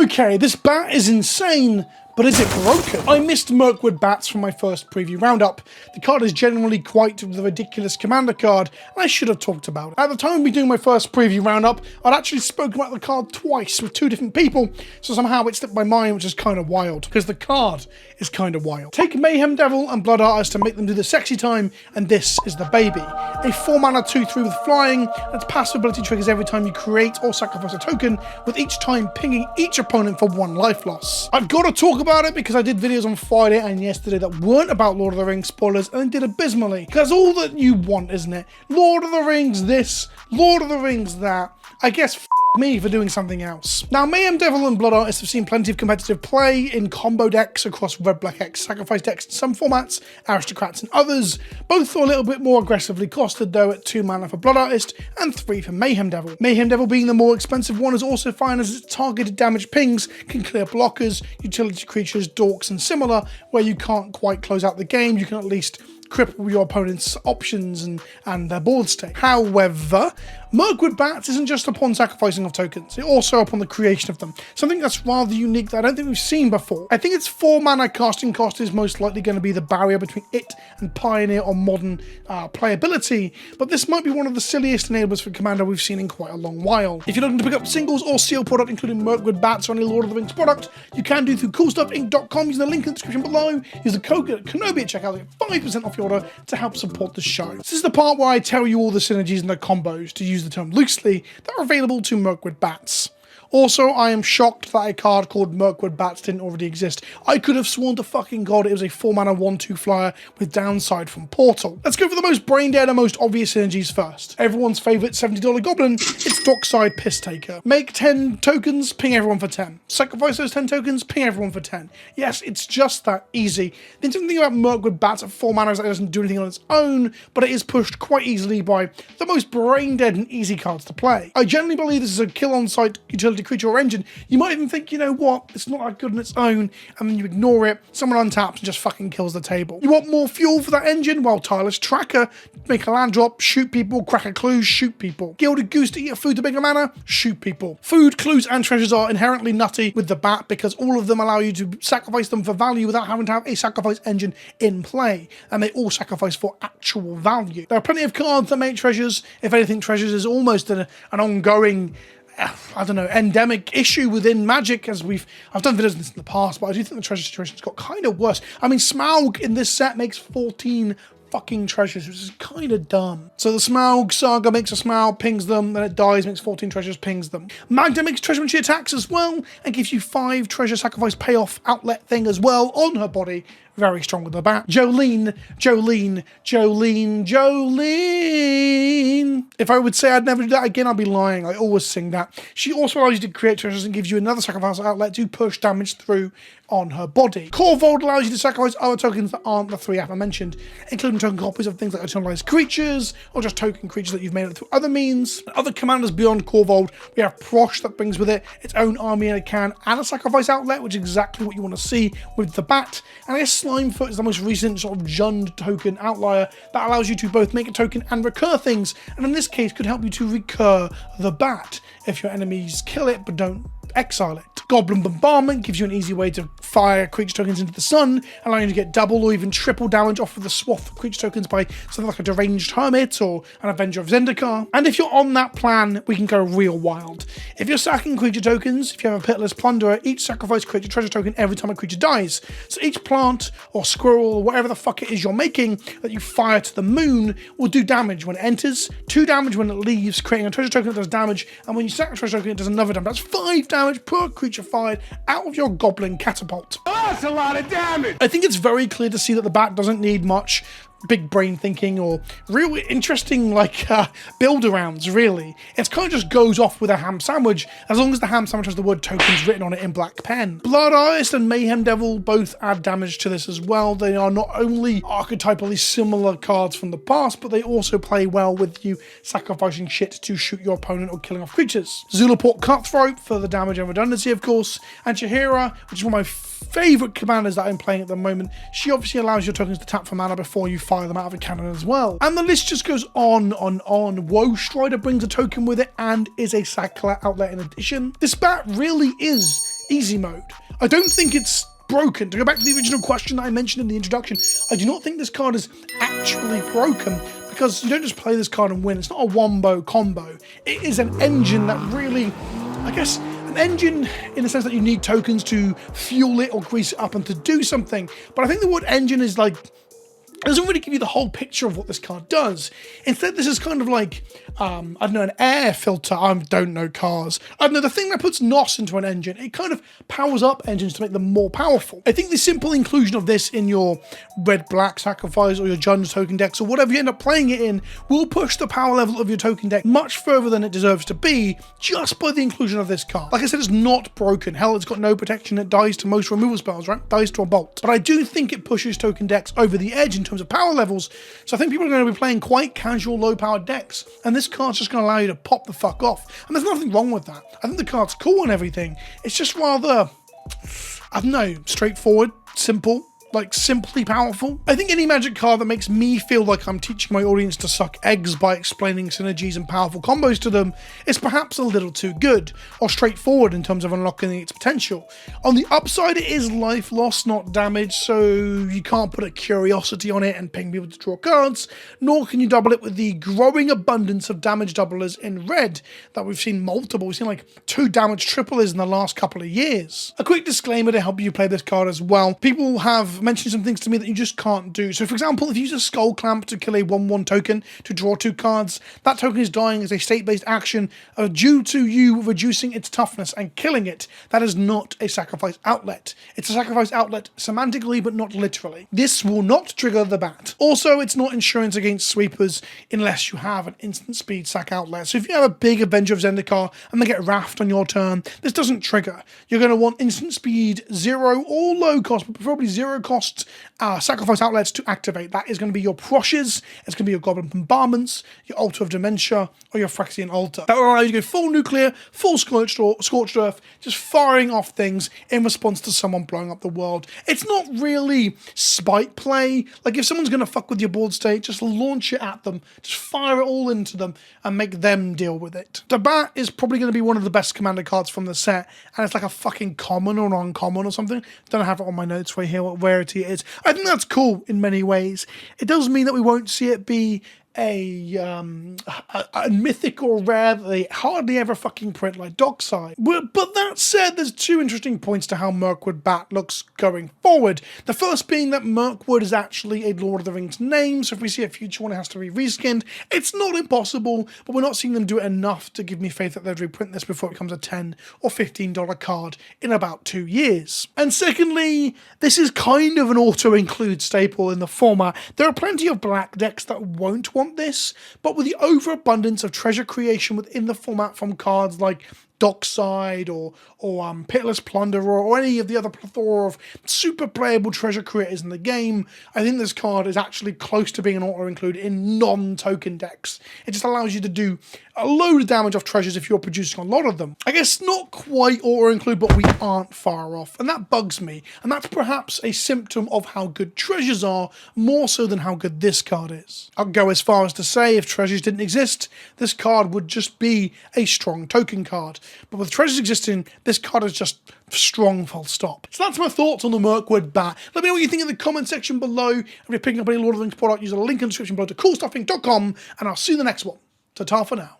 Okay, this bat is insane, but is it broken? I missed Mirkwood Bats from my first preview roundup. The card is generally quite the ridiculous commander card, and I should have talked about it. At the time of me doing my first preview roundup, I'd actually spoken about the card twice with two different people, so somehow it slipped my mind, which is kind of wild, because the card is kind of wild. Take Mayhem Devil and Blood Artist to make them do the sexy time, and this is the baby. A 4-mana 2/3 with flying, and its passive ability triggers every time you create or sacrifice a token, with each time pinging each opponent for 1 life loss. I've got to talk about it because I did videos on Friday and yesterday that weren't about Lord of the Rings spoilers and did abysmally. Because all that you want, isn't it? Lord of the Rings this, Lord of the Rings that. I guess me for doing something else. Now, Mayhem Devil and Blood Artist have seen plenty of competitive play in combo decks across Red Black X sacrifice decks in some formats, Aristocrats in others. Both are a little bit more aggressively costed though, at 2 mana for Blood Artist and 3 for Mayhem Devil. Mayhem Devil, being the more expensive one, is also fine as its targeted damage pings can clear blockers, utility creatures, dorks and similar, where you can't quite close out the game. You can at least cripple your opponent's options and their board state. However, Mirkwood Bats isn't just upon sacrificing of tokens, it's also upon the creation of them. Something that's rather unique that I don't think we've seen before. I think its 4 mana casting cost is most likely going to be the barrier between it and Pioneer or modern playability, but this might be one of the silliest enablers for Commander we've seen in quite a long while. If you're looking to pick up singles or seal product, including Mirkwood Bats or any Lord of the Rings product, you can do through coolstuffinc.com using the link in the description below. Use the code Kenobi at checkout to get 5% off your order to help support the show. This is the part where I tell you all the synergies and the combos, to use the term loosely, that are available to Mirkwood Bats. Also, I am shocked that a card called Mirkwood Bats didn't already exist. I could have sworn to fucking God it was a 4-mana 1/2 flyer with downside from Portal. Let's go for the most brain dead and most obvious synergies first. Everyone's favourite $70 goblin, it's Dockside Piss Taker. Make 10 tokens, ping everyone for 10. Sacrifice those 10 tokens, ping everyone for 10. Yes, it's just that easy. The interesting thing about Mirkwood Bats at 4 mana is that it doesn't do anything on its own, but it is pushed quite easily by the most brain dead and easy cards to play. I generally believe this is a kill on sight utility creature or engine. You might even think, you know what, it's not that good on its own, and then you ignore it, someone untaps and just fucking kills the table. You want more fuel for that engine? Well, Tireless Tracker, make a land drop, shoot people, Cracker Clues, shoot people. Gilded Goose to eat a food to make a mana, shoot people. Food, clues, and treasures are inherently nutty with the bat because all of them allow you to sacrifice them for value without having to have a sacrifice engine in play, and they all sacrifice for actual value. There are plenty of cards that make treasures. If anything, treasures is almost an ongoing, I don't know, endemic issue within Magic, as I've done videos on this in the past, but I do think the treasure situation's got kind of worse. I mean, Smaug in this set makes 14 fucking treasures, which is kind of dumb. So the Smaug Saga makes a Smaug, pings them, then it dies, makes 14 treasures, pings them. Magda makes treasure when she attacks as well, and gives you 5 treasure sacrifice payoff outlet thing as well on her body. Very strong with the bat. Jolene. If I would say I'd never do that again, I'd be lying. I always sing that. She also allows you to create treasures and gives you another sacrifice outlet to push damage through on her body. Corvold allows you to sacrifice other tokens that aren't the 3 aforementioned, including token copies of things like eternalized creatures, or just token creatures that you've made through other means. Other commanders beyond Corvold, we have Prosh that brings with it its own army in a can and a sacrifice outlet, which is exactly what you want to see with the bat. And I guess Slimefoot is the most recent sort of Jund token outlier that allows you to both make a token and recur things, and in this case could help you to recur the bat if your enemies kill it but don't exile it. Goblin Bombardment gives you an easy way to fire creature tokens into the sun, allowing you to get double or even triple damage off of the swath of creature tokens by something like a Deranged Hermit or an Avenger of Zendikar. And if you're on that plan, we can go real wild. If you're sacking creature tokens, if you have a Pitiless Plunderer, each sacrifice creature treasure token every time a creature dies. So each plant or squirrel or whatever the fuck it is you're making that you fire to the moon will do damage when it enters, 2 damage when it leaves, creating a treasure token that does damage, and when you sack a treasure token it does another damage. That's 5 damage per creature fired out of your goblin catapult. Oh, that's a lot of damage! I think it's very clear to see that the bat doesn't need much big brain thinking or real interesting build arounds, really. It kind of just goes off with a ham sandwich, as long as the ham sandwich has the word tokens written on it in black pen. Blood Artist and Mayhem Devil both add damage to this as well. They are not only archetypally similar cards from the past, but they also play well with you sacrificing shit to shoot your opponent or killing off creatures. Zulaport Cutthroat for the damage and redundancy, of course, and Shahira, which is one of my favourite commanders that I'm playing at the moment. She obviously allows your tokens to tap for mana before you fire them out of a cannon as well. And the list just goes on and on. Woe Strider brings a token with it and is a sack outlet in addition. This bat really is easy mode. I don't think it's broken. To go back to the original question that I mentioned in the introduction, I do not think this card is actually broken, because you don't just play this card and win. It's not a wombo combo. It is an engine that really, I guess, an engine in the sense that you need tokens to fuel it or grease it up and to do something. But I think the word engine is like, it doesn't really give you the whole picture of what this card does. Instead, this is kind of like, I don't know, an air filter. I don't know cars. I don't know, the thing that puts NOS into an engine. It kind of powers up engines to make them more powerful. I think the simple inclusion of this in your red-black sacrifice or your Jund's token decks or whatever you end up playing it in will push the power level of your token deck much further than it deserves to be just by the inclusion of this card. Like I said, it's not broken. Hell, it's got no protection. It dies to most removal spells, right? Dies to a bolt. But I do think it pushes token decks over the edge in terms of power levels, so I think people are going to be playing quite casual low-powered decks, and this card's just going to allow you to pop the fuck off, and there's nothing wrong with that. I think the card's cool and everything. It's just rather, I don't know, straightforward, simple, like simply powerful. I think any Magic card that makes me feel like I'm teaching my audience to suck eggs by explaining synergies and powerful combos to them is perhaps a little too good or straightforward in terms of unlocking its potential. On the upside, it is life loss, not damage, so you can't put a curiosity on it and ping people to draw cards, nor can you double it with the growing abundance of damage doublers in red that we've seen multiple. We've seen like 2 damage triplers in the last couple of years. A quick disclaimer to help you play this card as well. People have mentioned some things to me that you just can't do. So for example, if you use a Skull Clamp to kill a 1/1 token to draw 2 cards, that token is dying as a state-based action due to you reducing its toughness and killing it. That is not a sacrifice outlet. It's a sacrifice outlet semantically, but not literally. This will not trigger the bat. Also, it's not insurance against sweepers unless you have an instant speed sack outlet. So if you have a big Avenger of Zendikar and they get Raft on your turn, this doesn't trigger. You're going to want instant speed 0 or low cost, but preferably 0 cost sacrifice outlets to activate. That is going to be your Proshes, it's going to be your Goblin Bombardments, your Altar of Dementia, or your Phyrexian Altar. That will allow you to go full nuclear, full scorched earth, just firing off things in response to someone blowing up the world. It's not really spite play. Like if someone's going to fuck with your board state, just launch it at them, just fire it all into them and make them deal with it. The Bat is probably going to be one of the best commander cards from the set, and it's like a fucking common or uncommon or something. Don't have it on my notes right here what rarity it is. I think that's cool in many ways. It does mean that we won't see it be a mythic or rare that they hardly ever fucking print like Dockside. But that said, there's 2 interesting points to how Mirkwood Bat looks going forward. The first being that Mirkwood is actually a Lord of the Rings name, so if we see a future one, it has to be reskinned. It's not impossible, but we're not seeing them do it enough to give me faith that they'd reprint this before it becomes a $10 or $15 card in about 2 years. And secondly, this is kind of an auto-include staple in the format. There are plenty of black decks that won't want this, but with the overabundance of treasure creation within the format from cards like Dockside or Pitiless Plunderer or any of the other plethora of super playable treasure creators in the game, I think this card is actually close to being an auto-include in non-token decks. It just allows you to do a load of damage off treasures if you're producing a lot of them. I guess not quite auto-include, but we aren't far off, and that bugs me, and that's perhaps a symptom of how good treasures are, more so than how good this card is. I'll go as far as to say if treasures didn't exist, this card would just be a strong token card. But with treasures existing, this card is just strong, full stop. So that's my thoughts on the Mirkwood Bat. Let me know what you think in the comment section below. If you're picking up any Lord of the Rings product, use a link in the description below to coolstuffing.com, and I'll see you in the next one. Ta-ta for now.